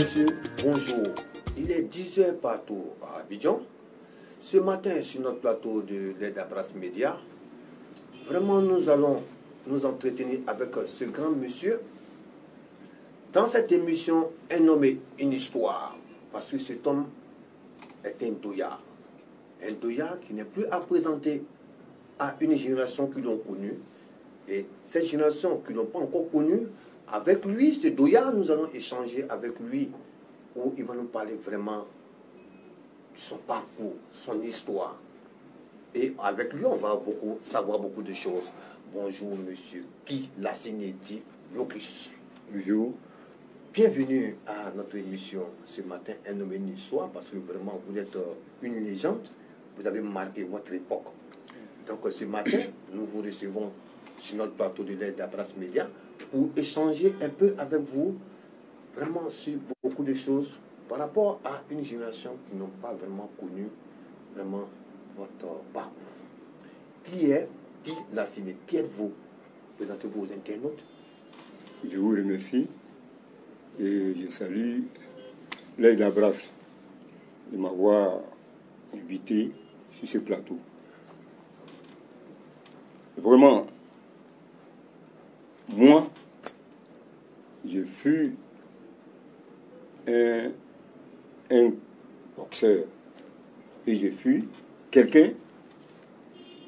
messieurs, bonjour. Il est 10h partout à Abidjan. Ce matin, sur notre plateau de l'aide à Brass Média, vraiment nous allons nous entretenir avec ce grand monsieur. Dans cette émission, un homme et une histoire. Parce que cet homme est un douillard. Un douillard qui n'est plus à présenter à une génération qui l'ont connu. Et cette génération qui ne l'ont pas encore connu, avec lui, ce douillard, nous allons échanger avec lui, où il va nous parler vraiment de son parcours, son histoire. Et avec lui, on va savoir beaucoup de choses. Bonjour, monsieur Guy Lassine dit Locus. Bonjour. Bienvenue à notre émission ce matin, un homme et une histoire, parce que vraiment, vous êtes une légende. Vous avez marqué votre époque. Donc, ce matin, nous vous recevons sur notre plateau de l'aide à Brass Média pour échanger un peu avec vous, vraiment sur beaucoup de choses par rapport à une génération qui n'ont pas vraiment connu vraiment votre parcours. Qui est Guy Lassine? Qui êtes-vous? Présentez-vous aux internautes. Je vous remercie et je salue l'aide à Brass de m'avoir invité sur ce plateau. Vraiment, moi, je fus un boxeur et je fus quelqu'un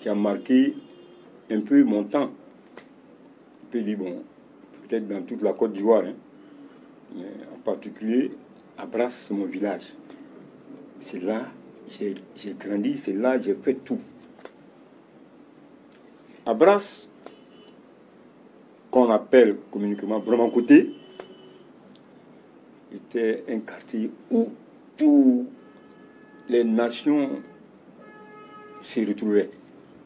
qui a marqué un peu mon temps. Je peux dire, bon, peut-être dans toute la Côte d'Ivoire, hein, mais en particulier à Brass, c'est mon village. C'est là que j'ai grandi, c'est là que j'ai fait tout. À Brass, qu'on appelle communiquement Bramancoté, était un quartier où toutes les nations se retrouvaient.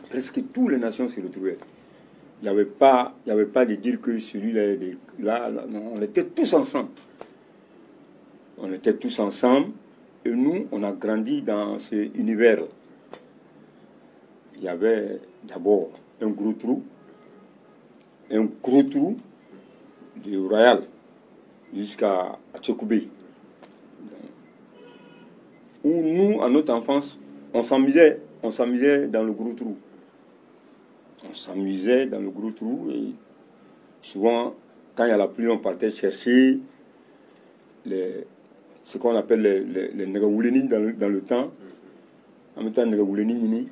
Presque toutes les nations se retrouvaient. Il n'y avait pas de dire que celui-là, là, non, on était tous ensemble. On était tous ensemble et nous, on a grandi dans ce univers. Il y avait d'abord un gros trou du Royal jusqu'à Tchokoubé. Où nous, à notre enfance, on s'amusait dans le gros trou. On s'amusait dans le gros trou et souvent, quand il y a la pluie, on partait chercher ce qu'on appelle les Negaouleni dans le temps. En même temps, Negaouleni,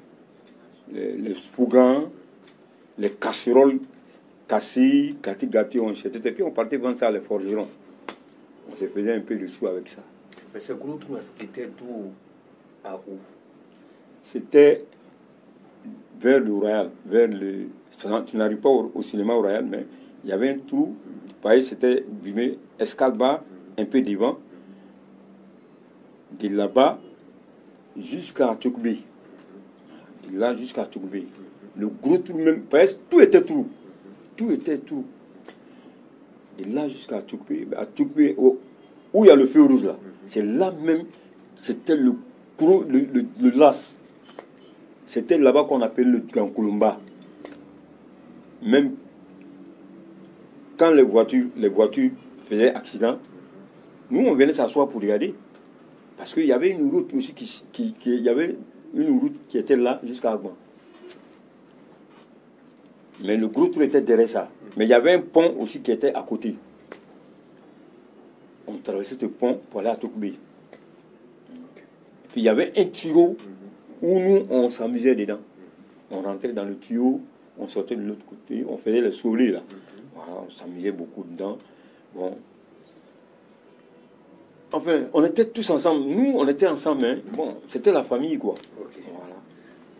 les spougans, les casseroles cassées, gâté, on jetait. Et puis on partait vendre ça à les forgerons. On se faisait un peu de sous avec ça. Mais ce gros trou, est-ce qu'il était d'où à où? C'était vers le Royal, tu n'arrives pas au cinéma au Royal, mais il y avait un trou, pareil, c'était Escalba, un peu devant, de là-bas jusqu'à Tchokoubé. De là jusqu'à Tchokoubé. Le gros trou même, presque tout était trou. Tout était trou. De là jusqu'à Tchokoubé, où il y a le feu rouge là, c'est là même, c'était le las. C'était là-bas qu'on appelle le Grand Colomba. Même quand les voitures faisaient accident, nous on venait s'asseoir pour regarder. Parce qu'il y avait une route aussi il y avait une route qui était là jusqu'à Agban. Mais le gros trou était derrière ça. Mais il y avait un pont aussi qui était à côté. On traversait ce pont pour aller à Tchokoubé. Puis il y avait un tuyau où nous, on s'amusait dedans. On rentrait dans le tuyau, on sortait de l'autre côté, on faisait les saulées là. Voilà, on s'amusait beaucoup dedans. Bon. Enfin, on était tous ensemble. Nous, on était ensemble, hein. Bon, c'était la famille, quoi. Okay. Voilà.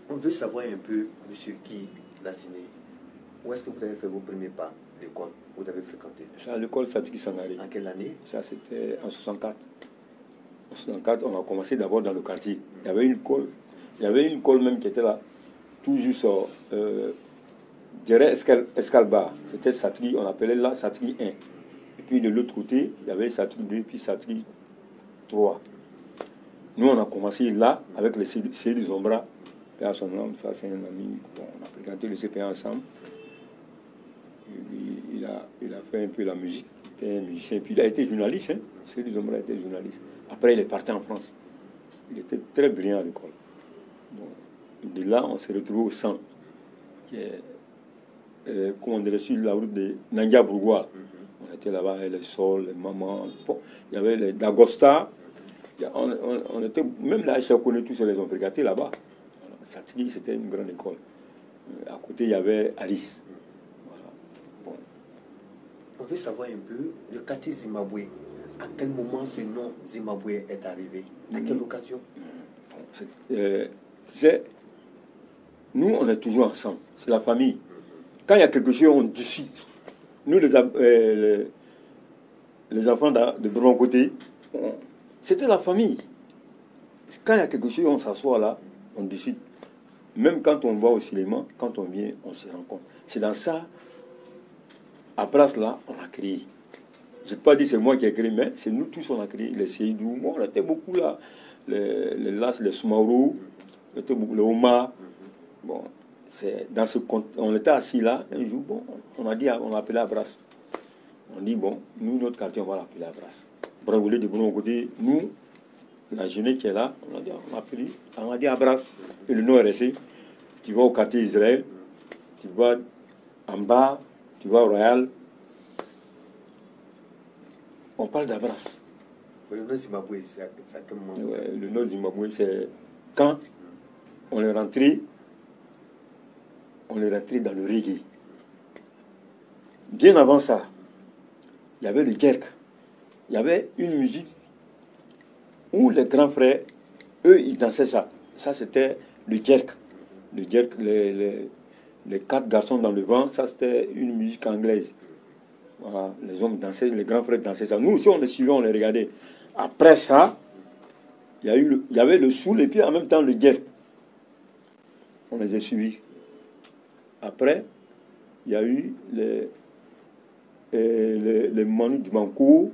On veut savoir un peu, monsieur Guy Lassine, où est-ce que vous avez fait vos premiers pas, l'école, vous avez fréquenté? C'est à l'école Satiki Sangaré. En quelle année? Ça, c'était en 64. En 64, on a commencé d'abord dans le quartier. Il y avait une école même qui était là, tout juste derrière Escalba. C'était Satri, on appelait là Satri 1. Et puis de l'autre côté, il y avait Satri 2, puis Satri 3. Nous, on a commencé là avec le Cédric Zombra. À son nom, ça c'est un ami. Bon, on a fréquenté le CPA ensemble. Et puis, il a fait un peu la musique. Il était un musicien. Et puis il a été journaliste. Hein. Seydou Zombra était journaliste. Après, il est parti en France. Il était très brillant à l'école. Bon, de là, on s'est retrouvé au centre, qui est, comment on dirait, sur la route de Nandia Bourgois. On était là-bas, les sols, les mamans. Bon, il y avait les Dagosta. On était, même là, je connais tous les ont frégatés là-bas. Satigi, c'était une grande école. À côté, il y avait Alice. Voilà. Bon. On veut savoir un peu le quartier Zimbabwe. À quel moment ce nom Zimbabwe est arrivé? À quelle occasion? Tu sais, nous, on est toujours ensemble. C'est la famille. Quand il y a quelque chose, on discute. Nous, les enfants de mon côté, c'était la famille. Quand il y a quelque chose, on s'assoit là, on discute. Même quand on va au cinéma, quand on vient, on se rencontre. C'est dans ça, à Brasse là, on a créé. Je n'ai pas dit c'est moi qui ai créé, mais c'est nous tous on a créé. Les Seydou, bon, on était beaucoup là. Les Las, les Soumaoro, on était beaucoup, les Oma. Bon, c'est dans ce on était assis là, un jour, bon, on a appelé à Brasse. On dit, bon, nous, notre quartier, on va l'appeler à Brasse. Bravoulé de bon côté, nous, la jeunesse qui est là, on a dit à Brasse, et le nom est resté. Tu vas au quartier Israël, tu vas en bas, tu vas au Royal. On parle d'Abras. Le nom Zimbabwe, c'est à quel moment? Ouais, le nom Zimbabwe, c'est quand on est rentré dans le reggae. Bien avant ça, il y avait le jerk. Il y avait une musique où les grands frères, eux, ils dansaient ça. Ça, c'était le jerk. Le jerk, les 4 garçons dans le vent, ça, c'était une musique anglaise. Voilà, les hommes dansaient, les grands frères dansaient ça. Nous aussi, on les suivait, on les regardait. Après ça, il y avait le soul et puis en même temps le jerk. On les a suivis. Après, il y a eu les Manu du Banco,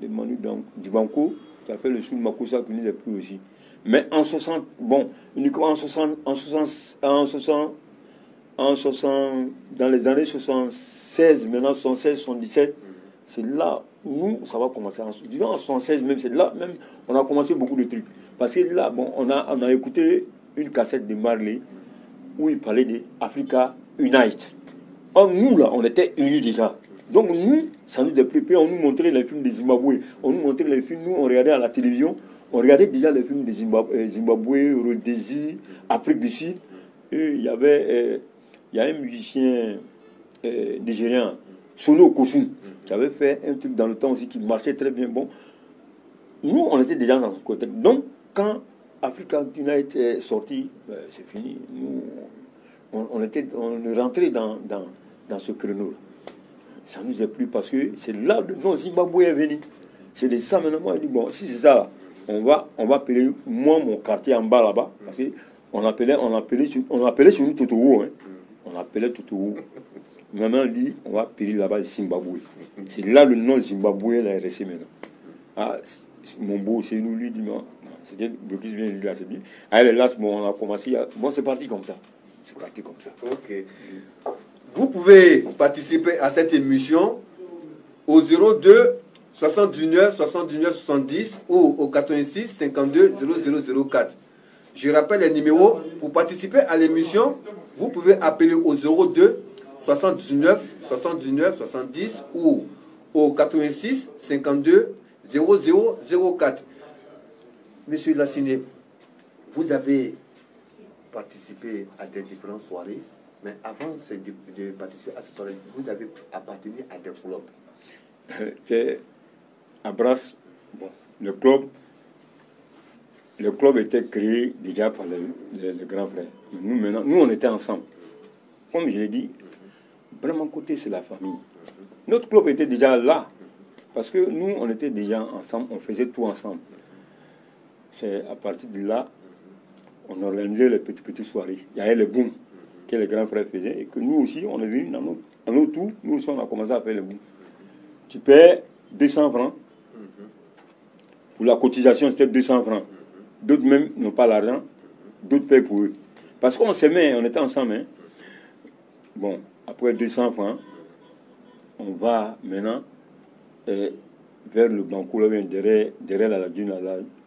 les Manu du Banco, qui a fait le soul Makossa, qui n'est plus aussi. Mais en 60, bon, uniquement en 60, dans les années 76, maintenant 76, 77, c'est là, nous, ça va commencer. Disons en 76 même, c'est là même, on a commencé beaucoup de trucs. Parce que là, bon, on a écouté une cassette de Marley où il parlait d'Africa Unite. Or, nous, là, on était unis déjà. Donc, nous, ça nous déplaît. On nous montrait les films de Zimbabwe. On nous montrait les films, nous, on regardait à la télévision. On regardait déjà les films de Zimbabwe, Rhodésie, Afrique du Sud. Et il y avait un musicien nigérien, Sono Kosun, qui avait fait un truc dans le temps aussi qui marchait très bien. Bon, nous, on était déjà dans ce côté. Donc, quand Africa Unite est sorti, c'est fini. Nous, on est rentré dans ce créneau. Ça nous a plu parce que c'est là le nom Zimbabwe est venu. C'est de ça maintenant. Moi, il dit, bon, si c'est ça, là, on va appeler, moi, mon quartier en bas là-bas, parce qu'on appelait sur nous Totoro. Hein. On appelait Totoro. Maintenant, il dit, on va appeler là-bas Zimbabwe. C'est là le nom Zimbabwe là, est resté maintenant. Ah, mon beau, c'est nous, lui, dit, non, c'est bien, Blocus vient, là, c'est bien. Allez, là, bon, on a commencé, bon, c'est parti comme ça. C'est parti comme ça. Ok. Vous pouvez participer à cette émission au 02 79 79 70 ou au 86 52 0004. Je rappelle les numéros. Pour participer à l'émission, vous pouvez appeler au 02 79 79 70 ou au 86 52 0004. Monsieur Lassiné, vous avez participé à des différentes soirées, mais avant de participer à ces soirées, vous avez appartenu à des clubs. À Brasse, bon, le club était créé déjà par les grands frères. Mais nous, maintenant, nous, on était ensemble. Comme je l'ai dit, vraiment côté, c'est la famille. Notre club était déjà là, parce que nous, on était déjà ensemble, on faisait tout ensemble. C'est à partir de là, on organisait les petites soirées. Il y avait les booms que les grands frères faisaient, et que nous aussi, on est venus dans nos tours, nous aussi, on a commencé à faire les booms. Tu payes 200 francs. Pour la cotisation, c'était 200 francs. D'autres même n'ont pas l'argent, d'autres payent pour eux. Parce qu'on s'aimait, on était ensemble. Hein. Bon, après 200 francs, on va maintenant vers le Banco, là, derrière la lagune,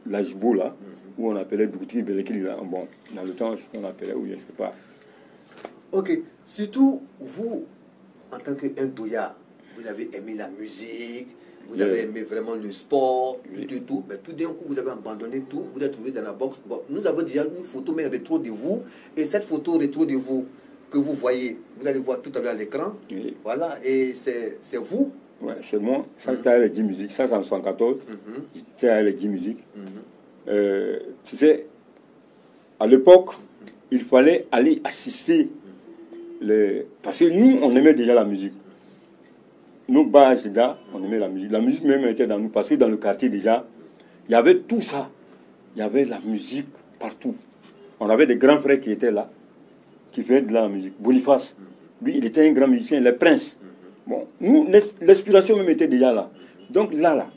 la Jibo, là, où on appelait Doutri Belekili, là. Bon, dans le temps, c'est ce qu'on appelait, oui, je ne sais pas. Ok, surtout vous, en tant qu'un douillard, vous avez aimé la musique, vous avez aimé vraiment le sport, tout, mais tout d'un coup vous avez abandonné tout, vous êtes trouvé dans la boxe. Bon, nous avons déjà une photo mais rétro de vous, et cette photo rétro de vous que vous voyez, vous allez voir tout à l'heure à l'écran, voilà, et c'est vous. Ouais, c'est moi, ça c'était à la J-Music, ça c'est en 1974, j'étais à la J-Music. Tu sais, à l'époque, il fallait aller assister, parce que nous on aimait déjà la musique. Nos bases, les gars, on aimait la musique. La musique même était dans nous, parce que dans le quartier déjà, il y avait tout ça. Il y avait la musique partout. On avait des grands frères qui étaient là, qui faisaient de la musique. Boniface, lui, il était un grand musicien, les Princes. Bon, nous, l'inspiration même était déjà là. Donc là,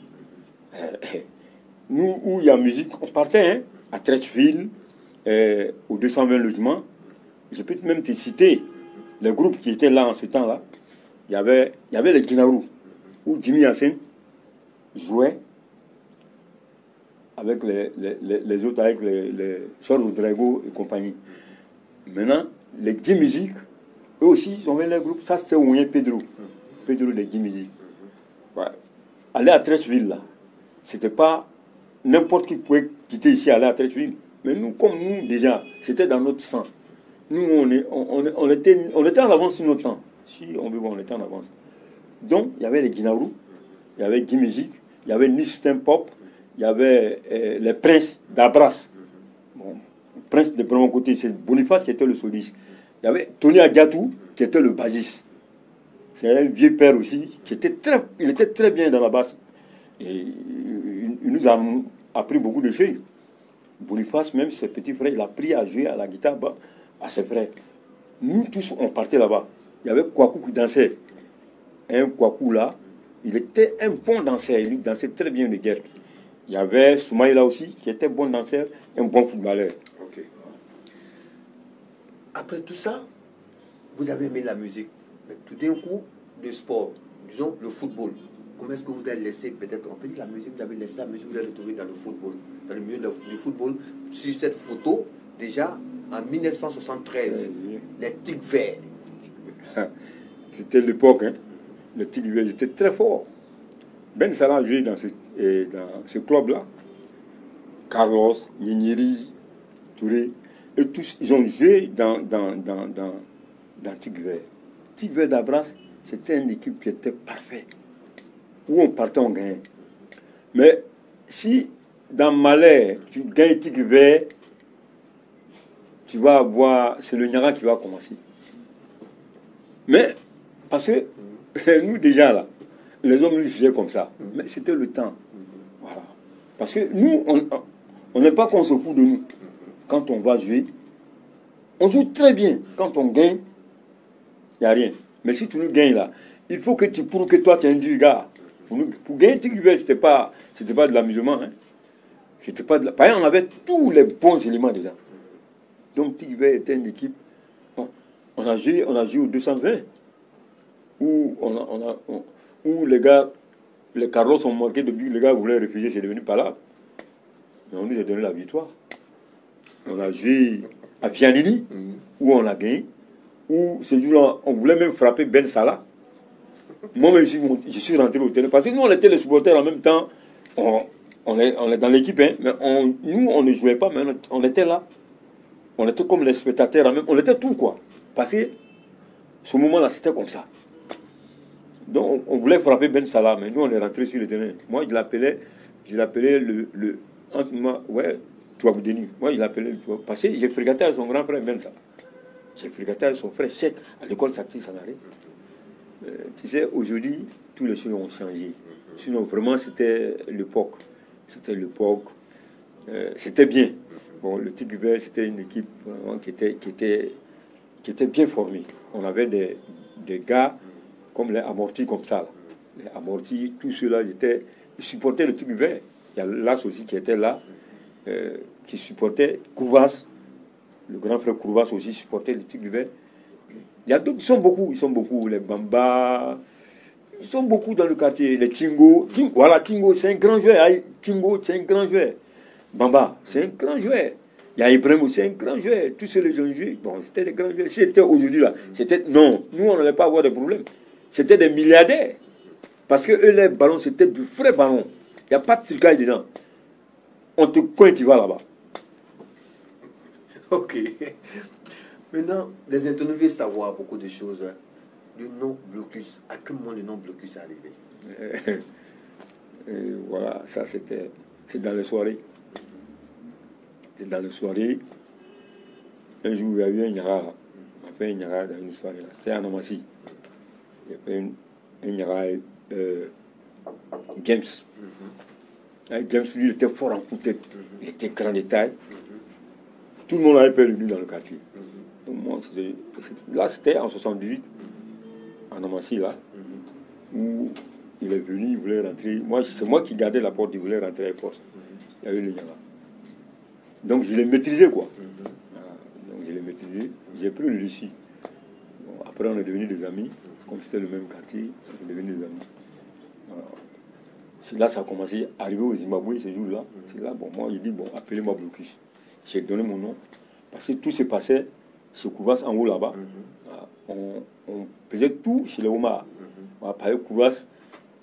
nous, où il y a musique, on partait hein, à Tretchville, aux 220 logements. Je peux même te citer les groupes qui étaient là en ce temps-là. Il y avait les Guinaru, où Jimmy Hassan jouait avec les autres, avec les Sœurs Rodrigo et compagnie. Maintenant, les J-Music, eux aussi, ils ont fait leur groupe. Ça, c'était Ouyen Pedro de J-Music. Ouais. Aller à Tretchville, là, c'était pas n'importe qui pouvait quitter ici, aller à Tretchville. Mais nous, comme nous, déjà, c'était dans notre sang. Nous, on était en avance sur notre temps. Si on veut voir, on était en avance. Donc, il y avait les Guinaru, il y avait J-Music, il y avait Nistin Pop, il y avait les Princes d'Abras. Bon, le Prince de premier côté, c'est Boniface qui était le soliste. Il y avait Tony Agatou qui était le bassiste. C'est un vieux père aussi, il était très bien dans la basse. Et il nous a appris beaucoup de choses. Boniface, même ses petits frères, il a appris à jouer à la guitare à ses frères. Nous tous, on partait là-bas. Il y avait Kwaku qui dansait. Un Kwaku là, il était un bon danseur. Il dansait très bien de guerre. Il y avait Soumaïla aussi, qui était bon danseur, un bon footballeur. Ok. Après tout ça, vous avez aimé la musique. Mais tout d'un coup, le sport, disons le football. Comment est-ce que vous avez laissé, peut-être, on peut dire la musique, vous avez laissé la musique, vous l'avez retrouvée dans le football, dans le milieu du football. Sur cette photo, déjà, en 1973, les Tigres Verts. C'était l'époque, hein. Les Tigres Verts étaient très forts. Ben Salah a joué dans ce club-là. Carlos, Ninyiri, Touré, et tous, ils ont joué dans Tigres Verts. Tigres Verts d'Abras, c'était une équipe qui était parfaite. Où on partait, on gagnait. Mais si dans Malais, tu gagnes Tigres Verts, tu vas avoir, c'est le Niara qui va commencer. Mais, parce que nous déjà là, les hommes lui faisaient comme ça. Mais c'était le temps. Voilà. Parce que nous, on n'est pas qu'on se fout de nous. Quand on va jouer, on joue très bien. Quand on gagne, il n'y a rien. Mais si tu nous gagnes là, il faut que tu prouves que toi tu es un dur gars. Pour gagner Tigres Verts, c'était pas de l'amusement. Hein. C'était pas de la... Par exemple, on avait tous les bons éléments dedans. Donc Tigres Verts était une équipe. On a joué au 220. Où les gars, les Carlos sont marqués de but, les gars voulaient refuser, c'est devenu pas là. Mais on nous a donné la victoire. On a joué à Vianini, où on a gagné. Où ce jour-là, on voulait même frapper Ben Salah. Moi, je suis rentré au terrain. Parce que nous, on était les supporters en même temps. On est dans l'équipe, hein, mais nous, on ne jouait pas, mais on était là. On était comme les spectateurs, on était tout, quoi. Parce que ce moment-là, c'était comme ça. Donc, on voulait frapper Ben Salah, mais nous, on est rentré sur le terrain. Moi, je l'appelais Touaboudeni. Moi, je l'appelais parce que j'ai frégaté à son grand frère Ben Salah. J'ai frégaté à son frère Cheikh à l'école Sakti Sanaré. Tu sais, aujourd'hui, tous les choses ont changé. Sinon, vraiment, c'était l'époque. C'était l'époque. C'était bien. Bon, le Tigre Vert, c'était une équipe vraiment qui était bien formée. On avait des gars comme les amortis comme ça. Là. Les amortis, tous ceux-là, ils supportaient le Tigre Vert. Il y a Las aussi qui était là, qui supportait Kouvas. Le grand frère Kouvas aussi supportait le Tigre Vert. Il y a d'autres, ils sont beaucoup, les Bamba. Ils sont beaucoup dans le quartier. Les Tingo. Voilà, Tingo, c'est un grand joueur. Tingo, c'est un grand joueur. Bamba, c'est un grand joueur. Il y a Ibrahim, c'est un grand joueur. Tous ceux les jeunes joueurs, bon, c'était des grands joueurs. Si c'était aujourd'hui là, c'était. Non, nous, on n'allait pas avoir de problème. C'était des milliardaires. Parce que eux, les ballons, c'était du vrai ballon. Il n'y a pas de trucage dedans. On te coin, tu vas là-bas. Ok. Maintenant, les internautes veulent savoir beaucoup de choses. Le nom blocus, à quel moment le nom blocus est arrivé? Et voilà, ça c'était. C'est dans les soirées. C'est dans les soirées. Un jour, il y a eu un Nyara. On a fait un Nyara dans une soirée là. C'était à Namassi. Il y a fait un Nyara James. James, lui, il était fort en foot. Il était grand de taille. Tout le monde avait peur de lui dans le quartier. Donc, moi, là, c'était en 78, en Namassi, là, où il est venu, il voulait rentrer. C'est moi qui gardais la porte, il voulait rentrer avec force. Il y avait le Nyara. Donc, je l'ai maîtrisé, quoi. Donc, je l'ai maîtrisé. J'ai pris le dessus. Bon, après, on est devenus des amis. Comme c'était le même quartier, on est devenus des amis. C'est là que ça a commencé à arriver au Zimbabwe ce jour-là. C'est là, bon, moi, il dit, bon, appelez-moi Blocus. J'ai donné mon nom. Parce que tout se passait chez Koubas, en haut là-bas. On faisait tout chez les Omar. Après Koubas,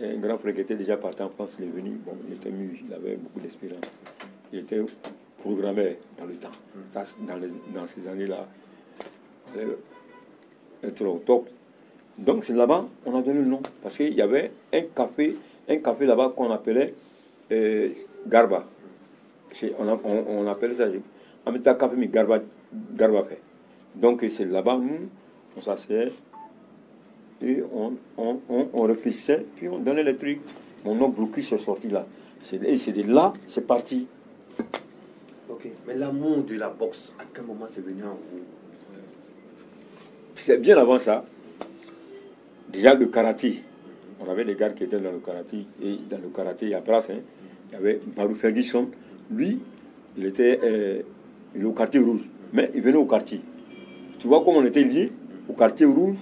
un grand frère qui était déjà parti en France, il est venu. Bon, il était mûr, il avait beaucoup d'espérance. Il était programmé dans le temps. Ça, dans ces années-là, il allait être au top. Donc c'est là-bas on a donné le nom. Parce qu'il y avait un café là-bas qu'on appelait Garba. On appelait ça en même temps café, mais Garba fait. Donc c'est là-bas, nous, on s'asseyait et on réfléchissait, puis on donnait les trucs. Mon nom Blocus est sorti là. Et c'est de là, c'est parti. Ok, mais l'amour de la boxe, à quel moment c'est venu en vous? C'est bien avant ça. Déjà le karaté. On avait des gars qui étaient dans le karaté. Et dans le karaté, il y a Brass, hein. Il y avait Barou Ferguson. Lui, il était au quartier rouge. Mais il venait au quartier. Tu vois comment on était liés au quartier rouge.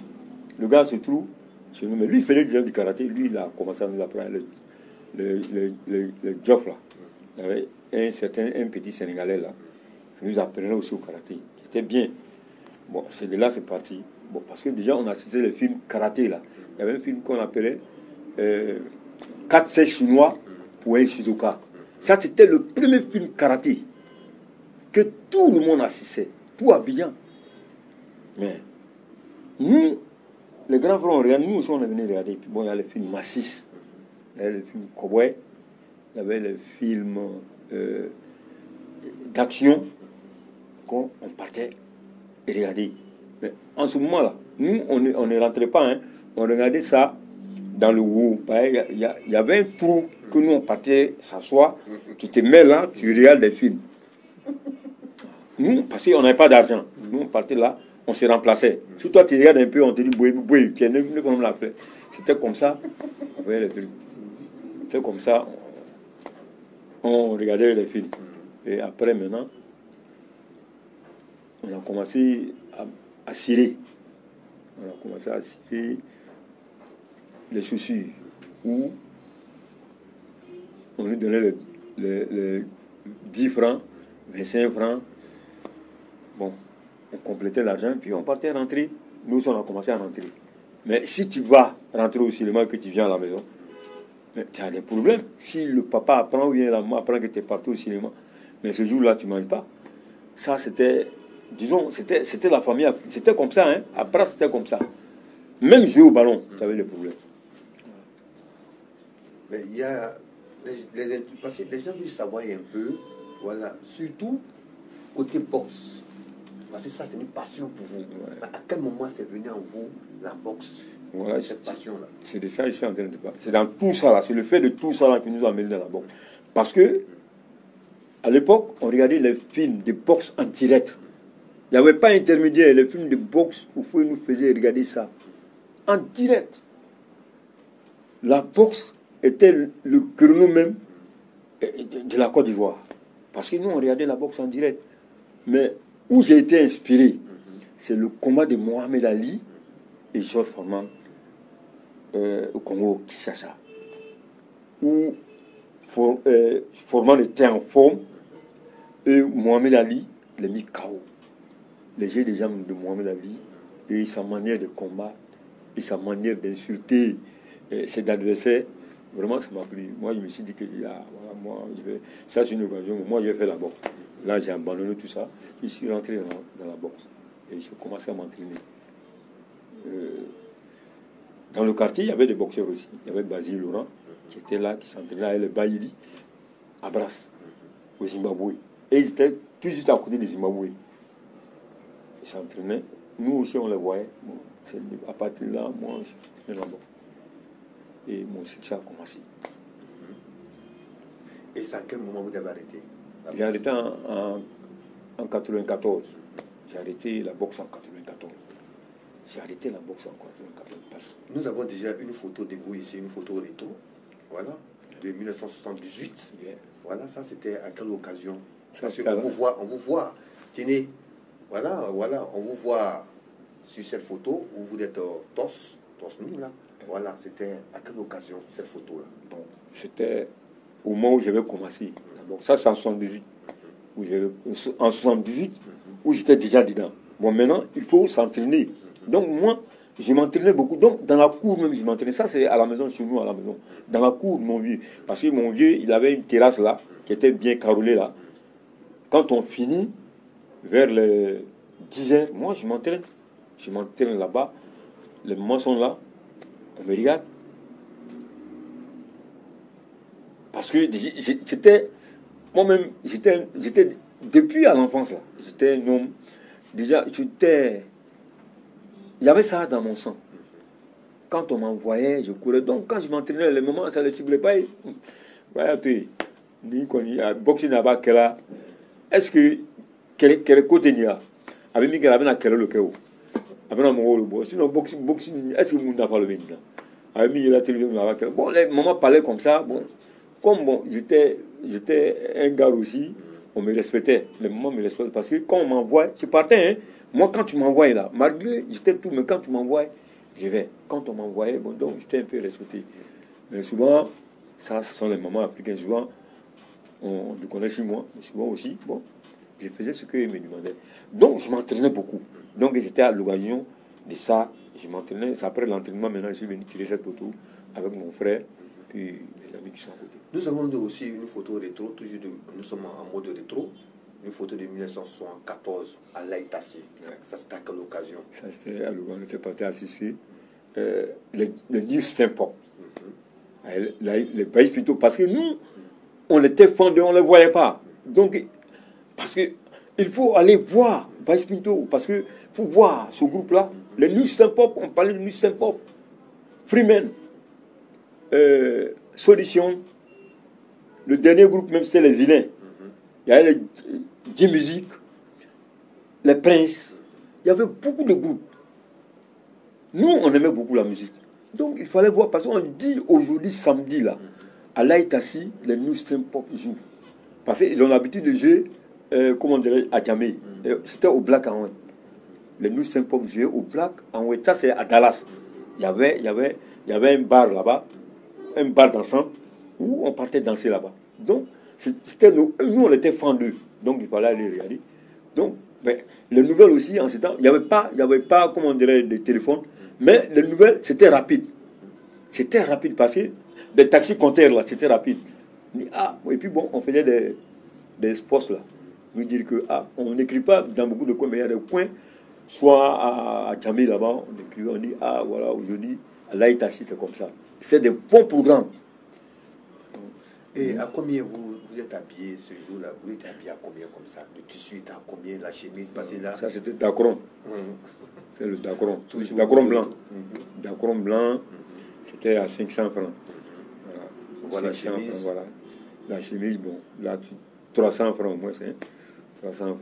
Le gars se trouve chez nous. Mais lui, il faisait déjà du karaté. Lui, il a commencé à nous apprendre le job là. Il y avait un petit Sénégalais là. Il nous apprenait aussi au karaté. C'était bien. Bon, c'est de là c'est parti. Bon, parce que déjà, on a cité le film karaté là. Il y avait un film qu'on appelait 4 chinois pour un Shizuka. Ça, c'était le premier film karaté que tout le monde assistait, tout Abidjan. Mais nous, les grands frères, on regarde, nous aussi, on est venus regarder. Puis bon, il y a le film Massis, il y avait le film Cowboy, il y avait le film d'action qu'on partait regarder. Mais en ce moment-là, nous, on ne rentrait pas, hein, on regardait ça dans le haut. Il y avait un trou que nous, on partait s'asseoir, tu te mets là, tu regardes des films. Nous, parce qu'on n'avait pas d'argent, nous, on partait là, on se remplaçait. Si toi, tu regardes un peu, on te dit, boué, tiens, ne pas me l'appeler. C'était comme ça, on voyait les trucs. C'était comme ça, on regardait les films. Et après, maintenant, on a commencé à cirer. On a commencé à cirer les chaussures où on lui donnait les 10 francs, 25 francs. Bon, on complétait l'argent, puis on partait rentrer. Nous, on a commencé à rentrer. Mais si tu vas rentrer au cinéma et que tu viens à la maison, mais tu as des problèmes. Si le papa apprend ou bien la maman apprend que tu es parti au cinéma, mais ce jour-là, tu ne manges pas. Ça, c'était, disons, c'était la famille. C'était comme ça, hein. Après, c'était comme ça. Même jouer au ballon, tu avais des problèmes. Mais il y a parce que les gens veulent savoir un peu, voilà, surtout côté boxe. Parce que ça, c'est une passion pour vous. Ouais. À quel moment c'est venu en vous, la boxe, voilà, cette passion-là? C'est de ça que je suis en train de parler. C'est dans tout ça, là. C'est le fait de tout ça là, qui nous a amené dans la boxe. Parce que, à l'époque, on regardait les films de boxe en direct. Il n'y avait pas intermédiaire. Les films de boxe, vous nous faisiez regarder ça en direct. La boxe était le créneau même de la Côte d'Ivoire. Parce que nous, on regardait la boxe en direct. Mais où j'ai été inspiré, c'est le combat de Mohamed Ali et Georges Foreman au Congo, Kinshasa, où Forman était en forme et Mohamed Ali l'a mis KO. Les jeux des gens de Mohamed Ali et sa manière de combattre et sa manière d'insulter ses adversaires, vraiment ça m'a plu. Moi je me suis dit que voilà, moi, ça c'est une occasion, moi j'ai fait la boxe. Là j'ai abandonné tout ça, je suis rentré dans la boxe et j'ai commencé à m'entraîner. Dans le quartier, il y avait des boxeurs aussi. Il y avait Basile Laurent qui était là, qui s'entraînait avec le Baïli à Brass, au Zimbabwe. Et ils étaient tout juste à côté du Zimbabwe. Ils s'entraînaient. Nous aussi, on les voyait. Bon, à partir de là, moi, je suis entraîné là-bas. Et mon succès a commencé. Et c'est à quel moment vous avez arrêté? J'ai arrêté en 94. J'ai arrêté la boxe en 94. J'ai arrêté la boxe en 94. Nous avons déjà une photo de vous ici, une photo rétro, voilà, de 1978. Yeah. Voilà, ça c'était à quelle occasion? Parce qu'on vous voit, tenez, voilà, on vous voit sur cette photo où vous êtes torse nu là. Voilà, c'était à quelle occasion cette photo-là? Bon, c'était au moment où j'avais commencé. Bon, ça c'est en 78. En 78, où j'étais déjà dedans. Bon, maintenant, il faut s'entraîner. Donc moi, je m'entraînais beaucoup. Donc dans la cour même, je m'entraînais. Ça c'est à la maison, chez nous à la maison. Dans la cour, mon vieux. Parce que mon vieux, il avait une terrasse là, qui était bien carrelée là. Quand on finit, vers les 10 heures, moi je m'entraîne. Je m'entraîne là-bas. Les mamans sont là. On me regarde. Parce que j'étais, moi-même, j'étais, depuis à l'enfance là, j'étais un homme, déjà, il y avait ça dans mon sang. Quand on m'envoyait, je courais. Donc quand je m'entraînais, les moments, ça ne ciblait pas. Voilà, tu ni qu'on y a, boxing là-bas, est-ce que, quel côté il y a? Avec Miguel, avec quel le cœur? Avec mon rôle, sinon boxing, est-ce que vous n'avez pas le même? Avec Miguel, la télévision là-bas. Bon, les mamans parlaient comme ça, bon. Comme bon, j'étais un gars aussi, on me respectait. Les mamans me respectaient parce que quand on m'envoie, je partais. Hein. Moi, quand tu m'envoies là, malgré j'étais tout, mais quand tu m'envoies, je vais. Quand on m'envoyait, bon, donc j'étais un peu respecté. Mais souvent, ça, ce sont les mamans africaines. Souvent, on le connaît chez moi, mais souvent aussi, bon, je faisais ce qu'ils me demandaient. Donc, je m'entraînais beaucoup. Donc, j'étais à l'occasion de ça. Je m'entraînais. Après l'entraînement, maintenant, je suis venu tirer cette photo avec mon frère, puis mes amis qui sont à côté. Nous avons aussi une photo rétro, toujours nous sommes en mode rétro, une photo de 1974 à l'Aïtassi. Ouais. Ça c'était à quelle occasion? Ça c'était à l'occasion, on était parti assister le New Stempo. Les pays plutôt, parce que nous, on était fendus, on ne les voyait pas. Donc, parce que il faut aller voir Baïs Pinto, parce que faut voir ce groupe-là. Le New Stempo, on parlait de New Stempo. Freeman, Solution. Le dernier groupe, même, c'était les Vilains. Il y avait les J-Music, les Princes. Il y avait beaucoup de groupes. Nous, on aimait beaucoup la musique. Donc, il fallait voir. Parce qu'on dit aujourd'hui, samedi, là, à l'Aïtassi, les New Stream Pop jouent. Parce qu'ils ont l'habitude de jouer, comment dirais-je, à Djamé. C'était au Black and White. Les New Stream Pop jouaient au Black and White. Ça, c'est à Dallas. Il y avait un bar là-bas, un bar d'ensemble, où on partait danser là-bas. Donc, c'était nous, on était fans d'eux. Donc, il fallait aller regarder. Donc, ben, les nouvelles aussi, en ce temps, il n'y avait pas, comment on dirait, des téléphones. Mais les nouvelles, c'était rapide. C'était rapide parce que les taxis compteurs, là, c'était rapide. Et puis bon, on faisait des postes, là. Nous dire que, on n'écrit pas dans beaucoup de coins, mais il y a des coins, soit à Djamé, là-bas, on écrit, on dit, voilà, aujourd'hui, à l'Aïtachi, c'est comme ça. C'est des bons programmes. Et à combien vous êtes habillé ce jour-là? Vous êtes habillé à combien comme ça? Le tissu est à combien? La chemise? Parce que là... Ça, c'était Dacron. C'est le Dacron. Dacron blanc. Dacron blanc, c'était à 500 francs. Voilà, 500 la chemise. Francs, voilà. La chemise, bon, là, 300 francs au moins, c'est 300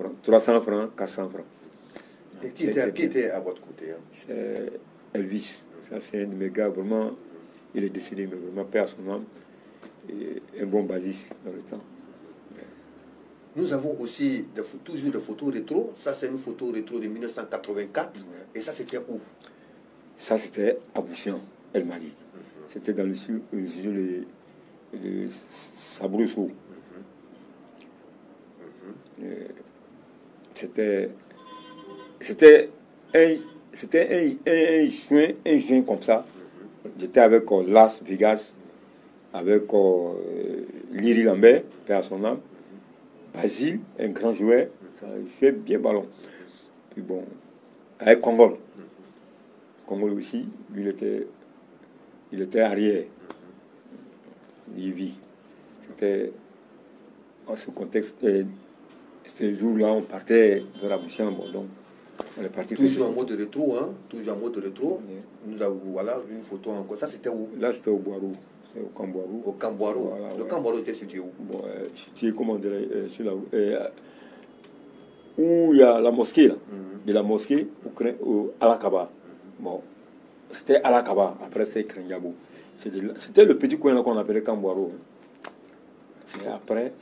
francs, 400 francs. Et qui était à votre côté? Hein? C'est Elvis. Ça, c'est un de mes gars, vraiment, il est décédé, mais vraiment, paix à son âme. Et un bon basis dans le temps. Nous avons aussi toujours des photos rétro. Ça, c'est une photo rétro de 1984. Et ça, c'était où? Ça, c'était à Boussian. El Mali. C'était dans le studio de Sabroso. C'était un juin comme ça. J'étais avec Las Vegas, avec Liri Lambert, père à son âme, Basile, un grand joueur, il fait bien ballon. Puis bon, avec Kongol. Kongol aussi, lui il était arrière. Il vit. C'était en ce contexte. Ce jour-là, on partait vers la Bouchon. Bon, donc, on est parti. Toujours en mode rétro, hein? Toujours en mode rétro. Nous avons, voilà, une photo encore. Ça, c'était où? Là, c'était au Boirou. C'était au Camboirou. Au Camboirou. Voilà, le Camboirou était situé où? Bon, situé, comment dire, sur la où il y a la mosquée, là. De la mosquée à Alakaba. Bon, c'était Alakaba. Après, c'est Krenjabo. C'était le petit coin là qu'on appelait Camboirou. C'est après,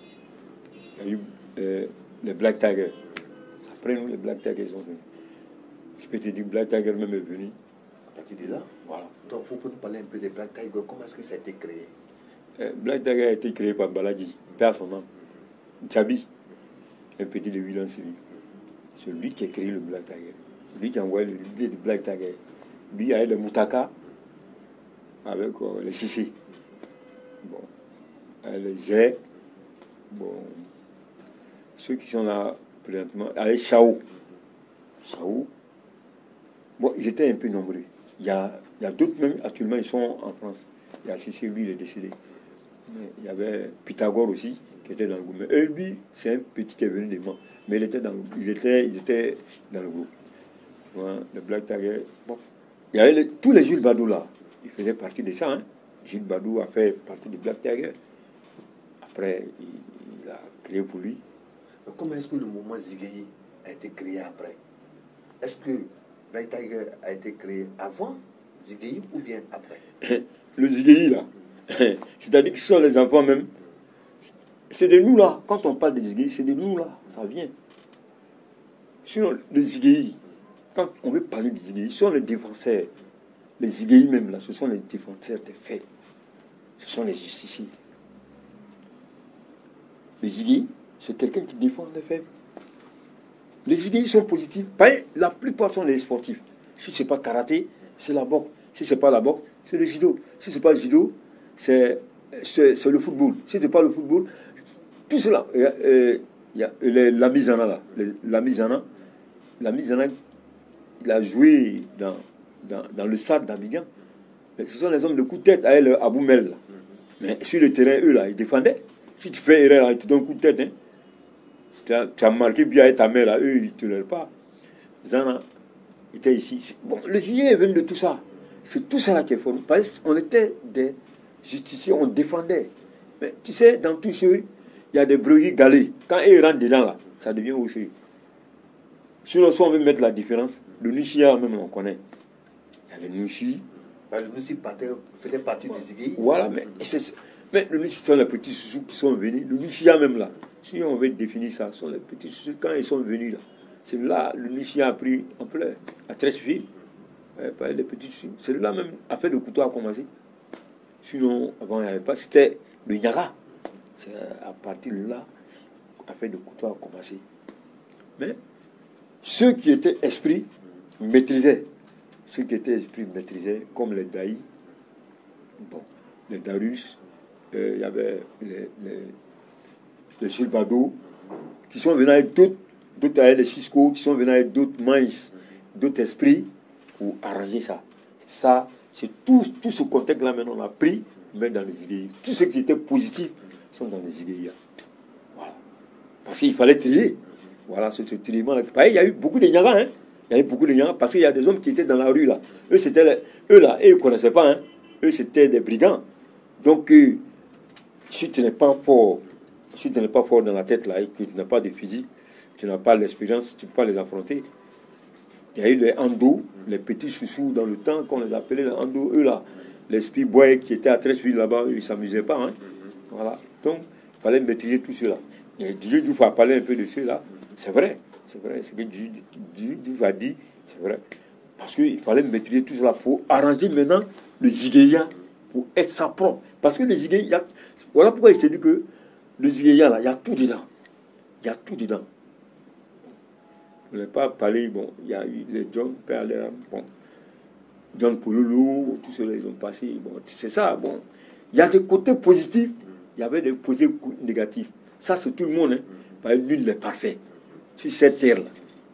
il y a eu les Black Tigers. Après nous, les Black Tigers sont venus. Je peux te dire que Black Tiger même est venu. À partir de là? Voilà. Donc, il faut nous parler un peu des Black Tigers. Comment est-ce que ça a été créé? Black Tiger a été créé par Baladi, père son nom. Djabi, un petit de 8 ans, c'est lui. C'est lui qui a créé le Black Tiger. Lui qui a envoyé l'idée du Black Tiger. Lui, il y a le Moutaka avec les Sissi. Bon. Les Zé. Bon. Ceux qui sont là présentement, avec Chao. Chao. Bon, ils étaient un peu nombreux. Il y a d'autres même, actuellement, ils sont en France. Il y a Sissi, lui, il est décédé. Mais il y avait Pythagore aussi, qui était dans le groupe. Mais lui, c'est un petit qui est venu des mains. Mais il était dans le groupe. Ils étaient dans le groupe. Voilà, le Black Tiger. Bon. Il y avait tous les Jules Badou là. Ils faisaient partie de ça. Hein. Jules Badou a fait partie du Black Tiger. Après, il a créé pour lui. Mais comment est-ce que le mouvement Zigueyi a été créé après? Est-ce que Black Tiger a été créé avant Zigueyi ou bien après? Le Zigueyi là, c'est-à-dire que ce sont les enfants même. C'est de nous là, quand on parle de Zigueyi, c'est de nous là, ça vient. Sinon, le Zigueyi, quand on veut parler de Zigueyi, ce sont les défenseurs. Les Zigueyi même là, ce sont les défenseurs des faits. Ce sont les justiciers. Les Zigueyi, c'est quelqu'un qui défend les faits. Les idées sont positives. La plupart sont des sportifs. Si ce n'est pas karaté, c'est la boxe. Si ce n'est pas la boxe, c'est le judo. Si ce n'est pas le judo, c'est le football. Si ce n'est pas le football, tout cela. Il y a la Mizana là. La Mizana, il a joué dans le stade d'Abidjan. Ce sont les hommes de coup de tête à elle, à Boumel. Mais sur le terrain, eux là, ils défendaient. Si tu fais erreur, ils te donnent un coup de tête. Hein. Tu as marqué bien avec ta mère là, eux ils ne te l'aiment pas. Zana était ici. Bon, le Zigueyi est venu de tout ça. C'est tout ça là qui est fort. On était des justiciers, on défendait. Mais tu sais, dans tout ce, il y a des brebis galées. Quand ils rentrent dedans là, ça devient aussi. Sinon, si on veut mettre la différence, le Nushia même on connaît. Il y a le Nushi. Le Nushi faisait partie du Zigueyi. Voilà, mais le Nushi sont les petits sous qui sont venus. Le Nushia même là. Si on veut définir ça, ce sont les petits soucis. Quand ils sont venus là, c'est là le Nushia a pris en plein, à Trècheville, les petits soucis. C'est là même, affaire de couteau a commencé. Sinon, avant, il n'y avait pas. C'était le Niagara. C'est à partir de là, affaire de couteau a commencé. Mais ceux qui étaient esprits maîtrisaient. Ceux qui étaient esprits maîtrisaient, comme les Daïs, bon, les Darus, il y avait les Sulbado, qui sont venus avec d'autres avec les Cisco, qui sont venus avec d'autres maïs, d'autres esprits, pour arranger ça. Ça, c'est tout ce contexte-là, maintenant, on a pris, mais dans les idées. Tout ce qui était positif sont dans les idées. Voilà. Parce qu'il fallait trier. Voilà, ce traitement-là. Il y a eu beaucoup de Nyagas, hein. Il y a eu beaucoup de Nyagas, parce qu'il y a des hommes qui étaient dans la rue, là. Eux, ils ne connaissaient pas, hein. Eux, c'était des brigands. Donc, si tu n'es pas fort, dans la tête là, et que tu n'as pas de physique, tu n'as pas l'expérience, tu ne peux pas les affronter. Il y a eu les Ando, les petits chouchous dans le temps qu'on les appelait les Ando, eux là, les Spiboy qui étaient à Trècheville là-bas, ils ne s'amusaient pas. Hein. Voilà. Donc, il fallait maîtriser tout cela. Et Didier Diouf a parlé un peu de cela. C'est vrai. Ce que Didier Diouf a dit, c'est vrai. Parce qu'il fallait maîtriser tout cela pour arranger maintenant le Zigueya pour être sa propre. Parce que le Zigueya, voilà pourquoi je te dis que le Zigueya, là, il y a tout dedans. Il y a tout dedans. Je ne vais pas parler, bon, il y a eu les John Perler, bon, John Pololo, tous ceux-là, ils ont passé, bon, c'est ça, bon. Il y a des côtés positifs, il y avait des côtés négatifs. Ça, c'est tout le monde, hein. Parce que nul n'est parfait. Sur cette terre-là,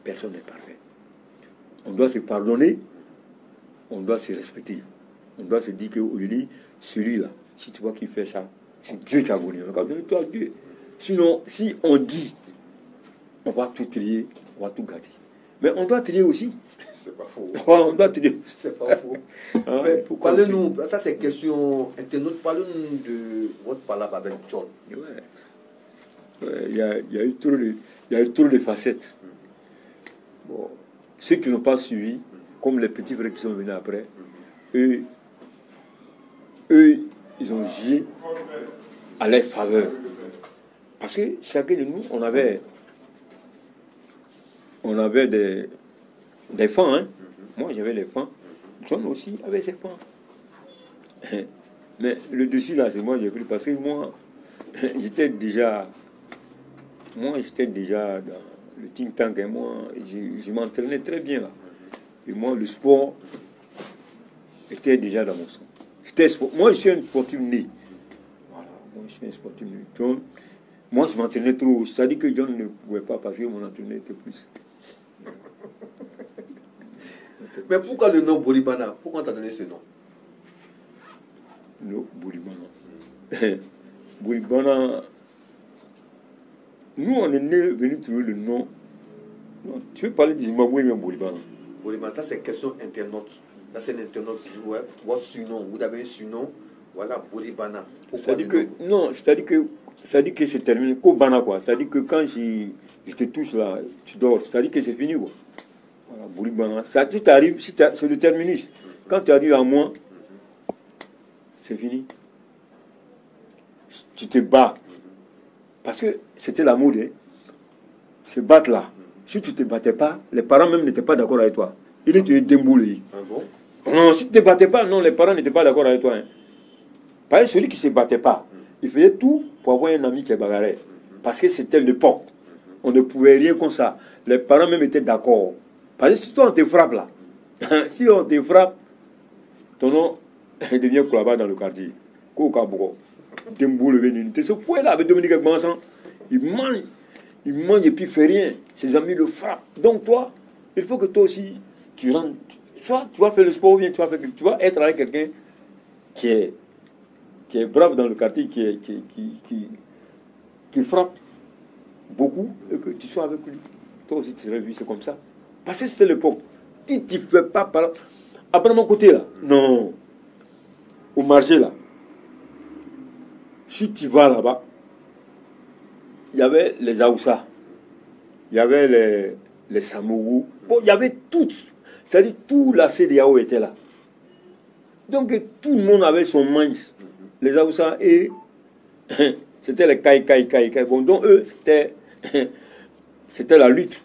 personne n'est parfait. On doit se pardonner, on doit se respecter. On doit se dire qu'aujourd'hui, celui-là, si tu vois qu'il fait ça, c'est Dieu qui a voulu. On va donner toi à Dieu. Sinon, si on dit, on va tout trier, on va tout gâter. Mais on doit trier aussi. C'est pas faux. On doit trier. C'est pas faux. Hein, mais parlez-nous, ça c'est question internaute, parlez-nous de votre palabre avec John. Il y a eu trop de facettes. Bon, ceux qui n'ont pas suivi, comme les petits frères qui sont venus après, eux ils ont joué à leur faveur. Parce que chacun de nous, on avait des fans. Hein? Moi, j'avais les fans. John aussi avait ses fans. Mais le dessus, là, c'est moi, j'ai pris. Parce que moi, j'étais déjà dans le think tank. Et moi, je m'entraînais très bien, là. Et moi, le sport était déjà dans mon sang. Moi, je suis un sportif né. Voilà, moi, je suis un sportif né. John, moi, je m'entraînais trop. C'est-à-dire que John ne pouvait pas parce que mon entraînement était plus. Mais pourquoi le nom Bolibana? Pourquoi on t'a donné ce nom? Non, Bolibana. Bolibana. Nous, on est venus trouver le nom. Non, tu veux parler du Zimbabwe, mais Bolibana. Bolibana, ça c'est question internaute. Ça c'est l'internaute qui dit, ouais, votre surnom, vous avez un surnom, voilà, Bolibana. C'est-à-dire que, non, c'est-à-dire que c'est terminé. Kobana, quoi. C'est-à-dire que quand je te touche là, tu dors. C'est-à-dire que c'est fini, quoi. Voilà, Bolibana. Ça, si tu arrives, c'est le terminus. Quand tu arrives à moi, c'est fini. Tu te bats. Parce que c'était la mode, hein. Se battre là. Si tu ne te battais pas, les parents même n'étaient pas d'accord avec toi. Il était déboulé. Ah bon? Non, si tu ne te battais pas, non, les parents n'étaient pas d'accord avec toi. Hein. Parce que celui qui ne se battait pas, il faisait tout pour avoir un ami qui est bagarré. Parce que c'était l'époque. On ne pouvait rien comme ça. Les parents même étaient d'accord. Parce que si toi on te frappe là, si on te frappe, ton nom devient Kouaba dans le quartier. Koukaboko. Demboule venu. Ce point là avec Dominique Agbansan, il mange et puis il fait rien. Ses amis le frappent. Donc toi, il faut que toi aussi, tu rentres. Soit tu vas faire le sport ou bien tu vas être avec quelqu'un qui est brave dans le quartier, qui frappe beaucoup et que tu sois avec lui. Toi aussi tu serais vu, c'est comme ça. Parce que c'était l'époque. Si tu ne fais pas par... Après mon côté là, non. Au marché là, si tu vas là-bas, il y avait les Aoussa, il y avait les Samourou, bon, il y avait tout. C'est-à-dire tout la CDAO était là. Donc tout le monde avait son manche. Les Aoussa et c'était les Kai. Bon, donc eux, c'était la lutte.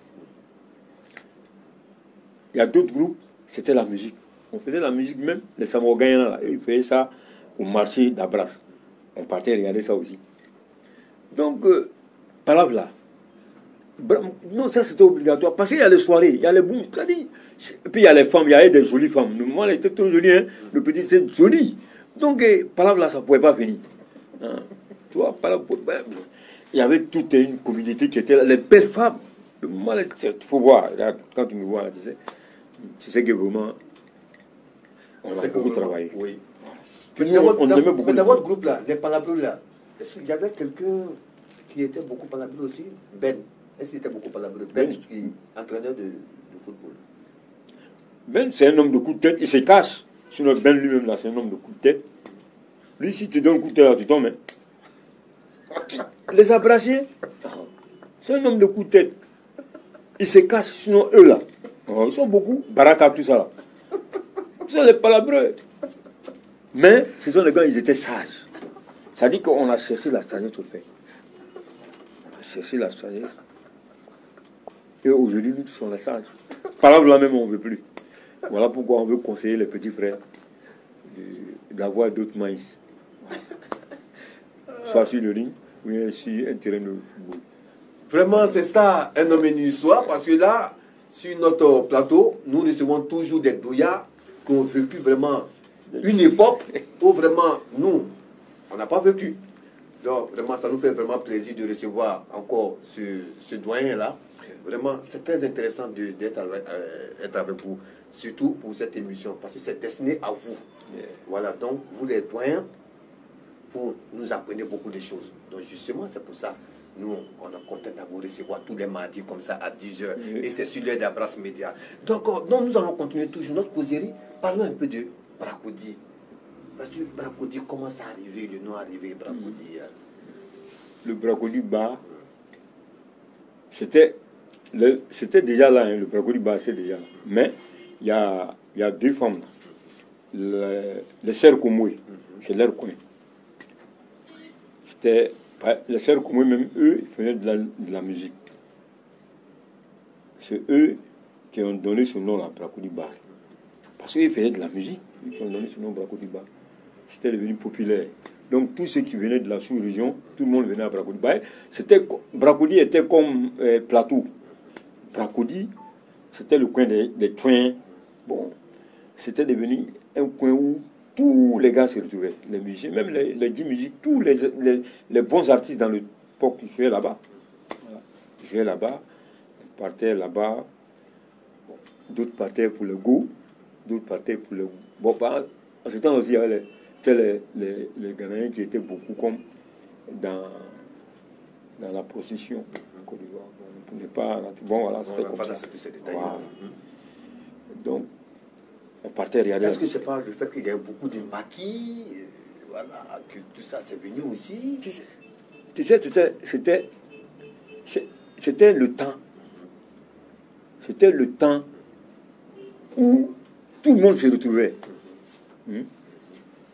Il y a d'autres groupes, c'était la musique. On faisait la musique même, les Samorgaïens là, ils faisaient ça au marché d'Abras. On partait regarder ça aussi. Donc, palabre là. Non, ça c'était obligatoire. Parce qu'il y a les soirées, il y a les bouts. Et puis il y a les femmes, il y avait des jolies femmes. Le moment, elle était trop jolie, hein. Le petit était joli. Donc, palabre là, ça ne pouvait pas finir. Hein. Tu vois, palabre. Il y avait toute une communauté qui était là. Les belles femmes. Le moment, il faut voir. Là, quand tu me vois là, tu sais que vraiment, on a beaucoup travaillé. Oui. Puis Mais dans votre groupe là, les palabreux là, est-ce qu'il y avait quelqu'un qui était beaucoup palabreux aussi? Ben. Est-ce qu'il était beaucoup palabreux? Ben, qui est entraîneur de football. Ben, c'est un homme de coup de tête, il se cache. Sinon, Ben lui-même là, c'est un homme de coup de tête. Lui, si tu donnes un coup de tête là, tu tombes. Hein. Les abrasiers, c'est un homme de coup de tête. Il se cache, sinon eux là, ils sont beaucoup. Baraka, tout ça là. Ce sont les palabreux. Mais ce sont les gars, ils étaient sages. Ça dit qu'on a cherché la sagesse au fait. On a cherché la sagesse. Et aujourd'hui, nous tous, on est sages. Palabre là même, on ne veut plus. Voilà pourquoi on veut conseiller les petits frères d'avoir d'autres maïs. Voilà. Soit sur le ring, ou bien sur un terrain de football. Vraiment, c'est ça, un homme et une histoire, parce que là, sur notre plateau, nous recevons toujours des douillards qui ont vécu vraiment une époque où vraiment, nous, on n'a pas vécu. Donc, vraiment, ça nous fait vraiment plaisir de recevoir encore ce doyen-là. Vraiment, c'est très intéressant d'être avec vous, surtout pour cette émission, parce que c'est destiné à vous. Yeah. Voilà, donc, vous les doyens, vous nous apprenez beaucoup de choses. Donc, justement, c'est pour ça, nous, on est content de vous recevoir tous les mardis, comme ça, à 10h. Yeah. Et c'est sur l'aide d'Abrace Média. Donc, nous allons continuer toujours notre causerie. Parlons un peu de Bracody. Parce que Bracody, comment ça arrivé, le nom arrivé, Bracody Le Bracody Bar, c'était déjà là, hein, le Bracody Bar, c'est déjà là. Mais il y a deux femmes là. Les sœurs Komoué, c'est leur coin. C'était les sœurs Komoué, même eux, ils faisaient de la musique. C'est eux qui ont donné ce nom là, Bracody Bar. Parce qu'ils faisaient de la musique, ils ont donné ce nom Bracody Bar. C'était devenu populaire. Donc tous ceux qui venaient de la sous-région, tout le monde venait à Bracody. Bracody était comme Plateau. Bracody, c'était le coin des trains. Bon, c'était devenu un coin où tous les gars se retrouvaient. Les musiciens, même les 10 musiques, tous les bons artistes dans l'époque qui jouaient là-bas. Voilà. Ils jouaient là-bas, ils partaient là-bas. Bon, d'autres partaient pour le go, d'autres partaient pour le... Bon, en ce temps aussi, il y avait les Ghanéens qui étaient beaucoup comme dans la procession en Côte d'Ivoire. On ne pouvait pas... Bon, voilà, c'était comme ça. Voilà. Donc, on partait regarder. Est-ce que c'est pas le fait qu'il y a eu beaucoup de maquis, voilà, que tout ça c'est venu aussi? Tu sais, c'était le temps. C'était le temps où tout le monde se retrouvait.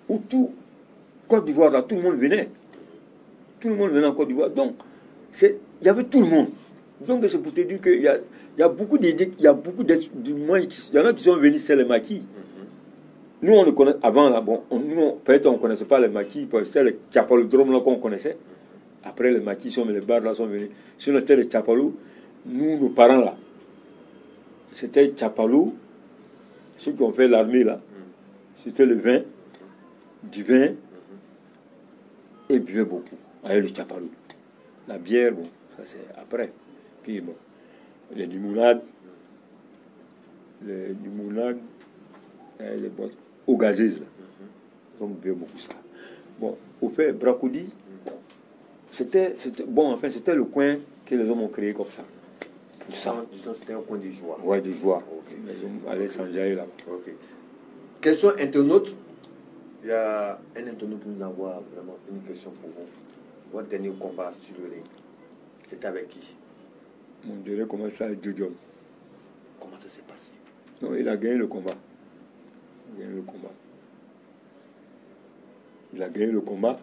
Où Côte d'Ivoire, là, tout le monde venait. Tout le monde venait en Côte d'Ivoire. Donc, il y avait tout le monde. Donc, c'est pour te dire qu'il y a beaucoup d'idées, il y a beaucoup il y en a qui sont venus, c'est les maquis. Nous, on le connaît, avant, là, bon, peut-être on ne connaissait pas les maquis, parce que c'était les Tchapalodromes là qu'on connaissait. Après, les maquis sont venus, les bars là sont venus. Si on était les Tchapalou, nous, nos parents là, c'était Tchapalou, ceux qui ont fait l'armée là, c'était le vin, du vin, et ils buvaient beaucoup, avec le Tchapalou. La bière, bon, ça c'est après. Puis bon, les limounades, les boîtes au gazeuses, on buvait beaucoup ça. Bon, au fait, Bracody, c'était le coin que les hommes ont créé comme ça. Pour ça. Disons, c'était un coin de joie. Ouais, de joie. Okay. Les hommes allaient s'enjailler là. Ok. Question internaute. Il y a un internaute qui nous envoie vraiment une question pour vous. Votre dernier combat sur le ring, c'était avec qui? Mon dernier combat, c'est avec Jojo. Comment ça s'est passé? Non, il a gagné le combat. Il a gagné le combat.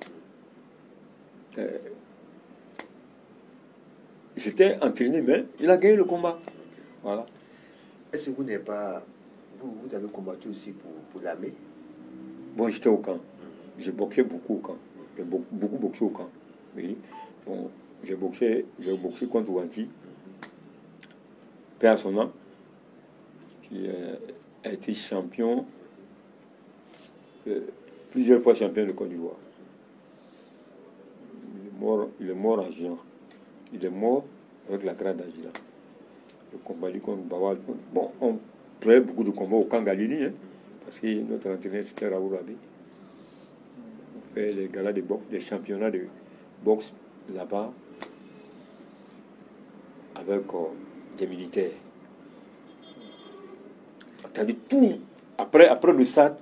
J'étais entraîné, mais il a gagné le combat. Voilà. Est-ce que vous n'avez pas... Vous avez combattu aussi pour l'armée? Bon, j'étais au camp. J'ai boxé beaucoup au camp. J'ai beaucoup boxé au camp. Oui. Bon, j'ai boxé contre Wanti. Père à son âme, qui a été champion, plusieurs fois champion de Côte d'Ivoire. Il est mort en juin. Il est mort avec la grade d'Agila. Le combat contre Bawal. Bon, on prenait beaucoup de combats au camp Galini, hein, parce que notre entraîneur c'était Raoul Rabi. On fait les galas de boxe, des championnats de boxe là-bas avec des militaires. C'est-à-dire tout. Après le SAD,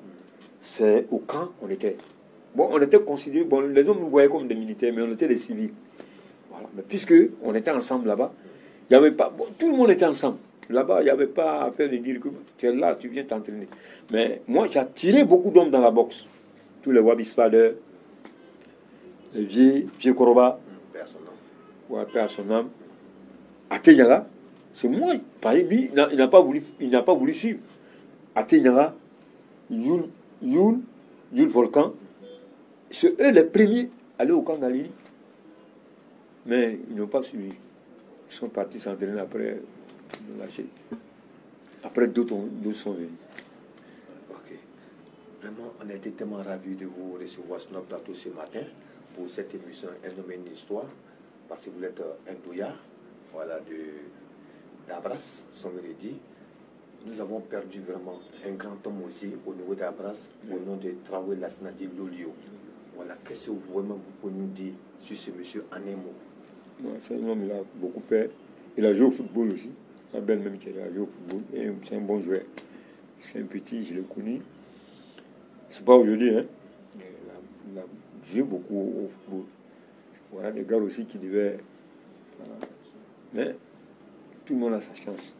c'est au camp on était. Bon, on était considérés, bon, les hommes nous voyaient comme des militaires, mais on était des civils. Voilà. Mais puisque on était ensemble là-bas, il y avait pas, bon, tout le monde était ensemble. Là-bas, il n'y avait pas à faire de dire que tu es là, tu viens t'entraîner. Mais moi, j'ai attiré beaucoup d'hommes dans la boxe. Tous les Wabi Spaders, les vieux Koroba, Père à son âme. Ateyala, c'est moi. Lui, il n'a pas voulu suivre. Athénara, Youl Volcan, c'est eux les premiers à aller au camp d'Alili. Mais ils n'ont pas suivi. Ils sont partis s'entraîner après, ils ont lâché. Après, d'autres sont venus. Ok. Vraiment, on a été tellement ravis de vous recevoir sur notre plateau ce matin pour cette émission Un homme et une histoire. Parce que vous êtes un douillard, voilà, d'Abras, son dit. Nous avons perdu vraiment un grand homme aussi au niveau d'Abras, au nom de Traoré Lasnadi Lolio. Voilà, qu'est-ce que vous pouvez nous dire sur ce monsieur en un mot? C'est un homme, il a beaucoup fait. Il a joué au football aussi. Ma belle-même qui a joué au football. Et c'est un bon joueur. C'est un petit, je l'ai connu. C'est pas aujourd'hui, hein. Il a joué beaucoup au football. Voilà des gars aussi qui devaient. Mais tout le monde a sa chance.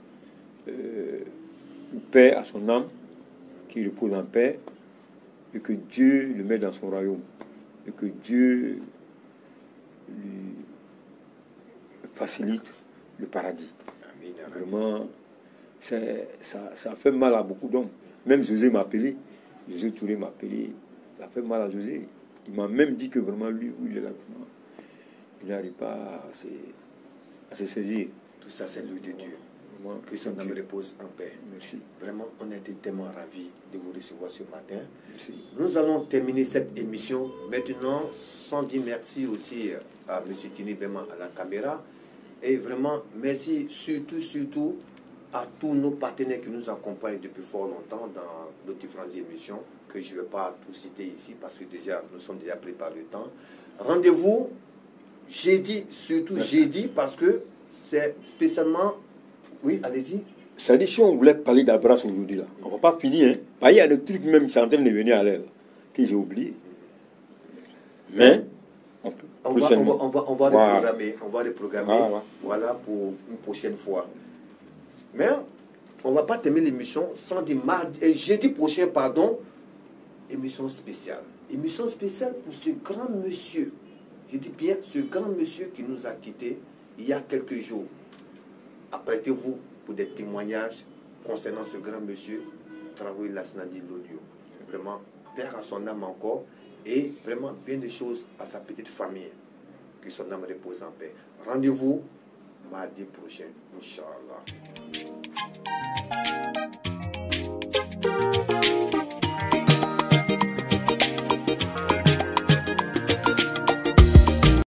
Paix à son âme, qui repose en paix, et que Dieu le mette dans son royaume, et que Dieu lui facilite le paradis. Amen, amen. Vraiment, ça fait mal à beaucoup d'hommes. Même José m'a appelé, José Touré m'a appelé, ça fait mal à José. Il m'a même dit que vraiment, lui, où il est là, il n'arrive pas à se saisir. Tout ça, c'est l'œuvre de Dieu. Vraiment, Que son âme repose en paix. Merci. Vraiment, on a été tellement ravis de vous recevoir ce matin. Merci. Nous allons terminer cette émission maintenant, sans dire merci aussi à M. Tini Bema à la caméra. Et vraiment, merci surtout à tous nos partenaires qui nous accompagnent depuis fort longtemps dans nos différentes émissions, que je ne vais pas tout citer ici parce que déjà, nous sommes déjà pris par le temps. Rendez-vous jeudi, surtout jeudi, parce que c'est spécialement... Oui, allez-y. Ça dit, si on voulait parler d'Abras aujourd'hui, là, on ne va pas finir. Hein. Bah, il y a des trucs même qui sont en train de venir à l'air, que j'ai oublié. Mais, on va reprogrammer. On va reprogrammer. Voilà, pour une prochaine fois. Mais, on ne va pas terminer l'émission sans dire jeudi prochain, pardon, émission spéciale. Émission spéciale pour ce grand monsieur. Je dis bien, ce grand monsieur qui nous a quittés il y a quelques jours. Apprêtez-vous pour des témoignages concernant ce grand monsieur, Traoré Lasnadi Lolio. Vraiment, père à son âme encore, et vraiment bien des choses à sa petite famille. Que son âme repose en paix. Rendez-vous mardi prochain, Inch'Allah.